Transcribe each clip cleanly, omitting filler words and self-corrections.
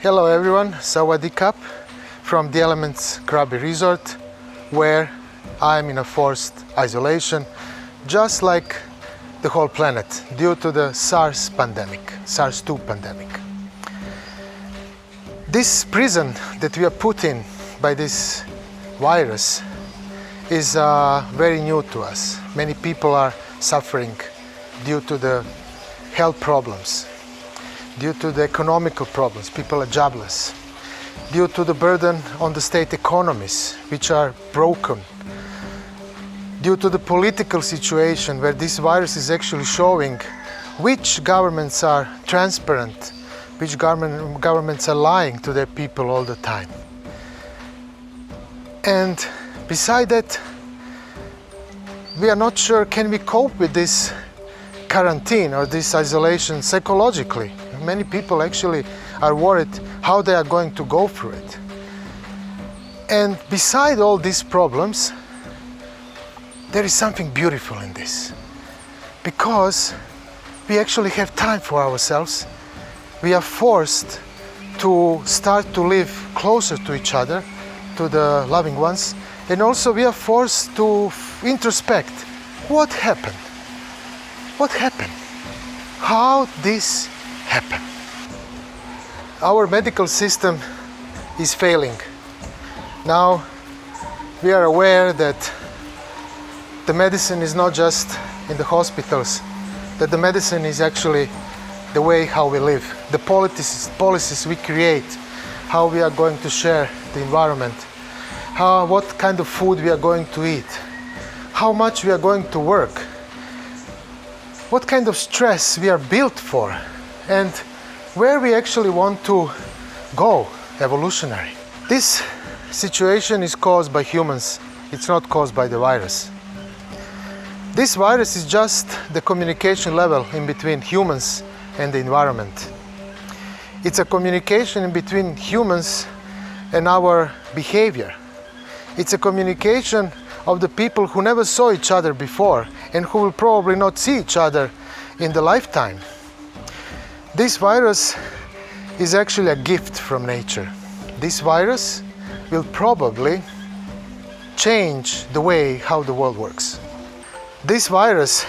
Hello everyone, Sawadee Kap from the Elements Krabi Resort, where I'm in a forced isolation, just like the whole planet, due to the SARS-2 pandemic. This prison that we are put in by this virus is very new to us. Many people are suffering due to the health problems, due to the economical problems, people are jobless, due to the burden on the state economies, which are broken, due to the political situation where this virus is actually showing which governments are transparent, which governments are lying to their people all the time. And beside that, we are not sure, can we cope with this quarantine or this isolation psychologically? Many people actually are worried how they are going to go through it. And beside all these problems, there is something beautiful in this. Because we actually have time for ourselves. We are forced to start to live closer to each other, to the loving ones. And also we are forced to introspect. What happened? What happened? How this happened? Our medical system is failing. Now we are aware that the medicine is not just in the hospitals, that the medicine is actually the way how we live, the policies we create, how we are going to share the environment, what kind of food we are going to eat, how much we are going to work, what kind of stress we are built for, and where we actually want to go evolutionary. This situation is caused by humans, it's not caused by the virus. This virus is just the communication level in between humans and the environment. It's a communication in between humans and our behavior. It's a communication of the people who never saw each other before and who will probably not see each other in the lifetime. This virus is actually a gift from nature. This virus will probably change the way how the world works. This virus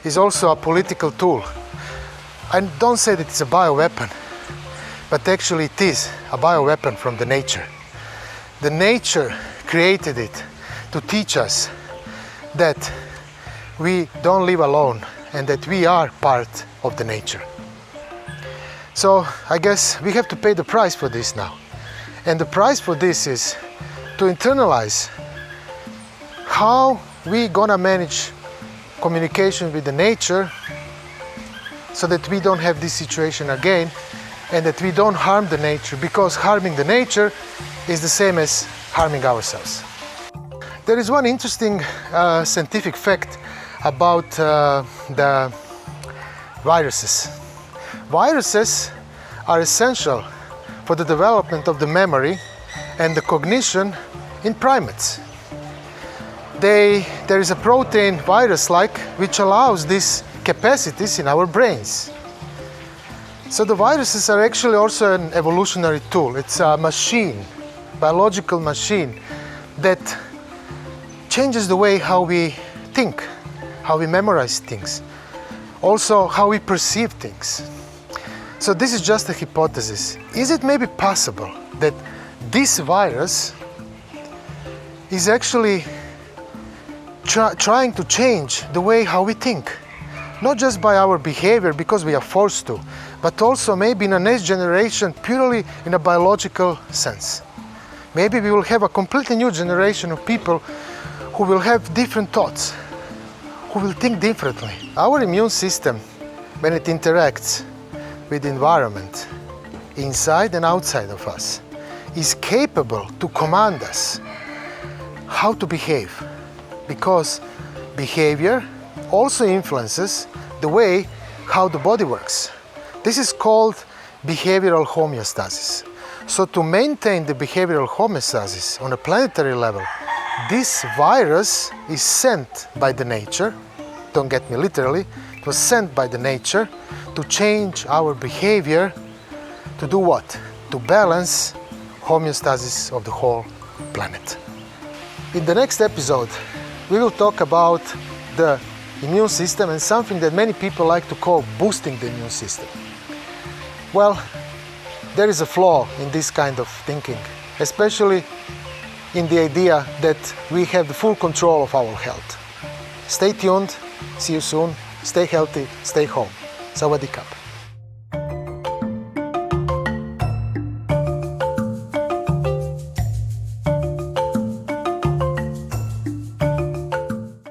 is also a political tool. I don't say that it's a bioweapon, but actually it is a bioweapon from the nature. The nature created it to teach us that we don't live alone and that we are part of the nature. So I guess we have to pay the price for this now. And the price for this is to internalize how we gonna manage communication with the nature so that we don't have this situation again and that we don't harm the nature, because harming the nature is the same as harming ourselves. There is one interesting scientific fact about the viruses. Viruses are essential for the development of the memory and the cognition in primates. There is a protein, virus-like, which allows these capacities in our brains. So the viruses are actually also an evolutionary tool. It's a machine, biological machine, that changes the way how we think, how we memorize things, also how we perceive things. So this is just a hypothesis. Is it maybe possible that this virus is actually trying to change the way how we think? Not just by our behavior, because we are forced to, but also maybe in the next generation purely in a biological sense. Maybe we will have a completely new generation of people who will have different thoughts, who will think differently. Our immune system, when it interacts with the environment, inside and outside of us, is capable to command us how to behave, because behavior also influences the way how the body works. This is called behavioral homeostasis. So to maintain the behavioral homeostasis on a planetary level, this virus is sent by the nature, don't get me literally, it was sent by the nature to change our behavior. To do what? to balance homeostasis of the whole planet. In the next episode, we will talk about the immune system and something that many people like to call boosting the immune system. Well, there is a flaw in this kind of thinking, especially in the idea that we have the full control of our health. Stay tuned, see you soon, stay healthy, stay home. Sawadee Krap.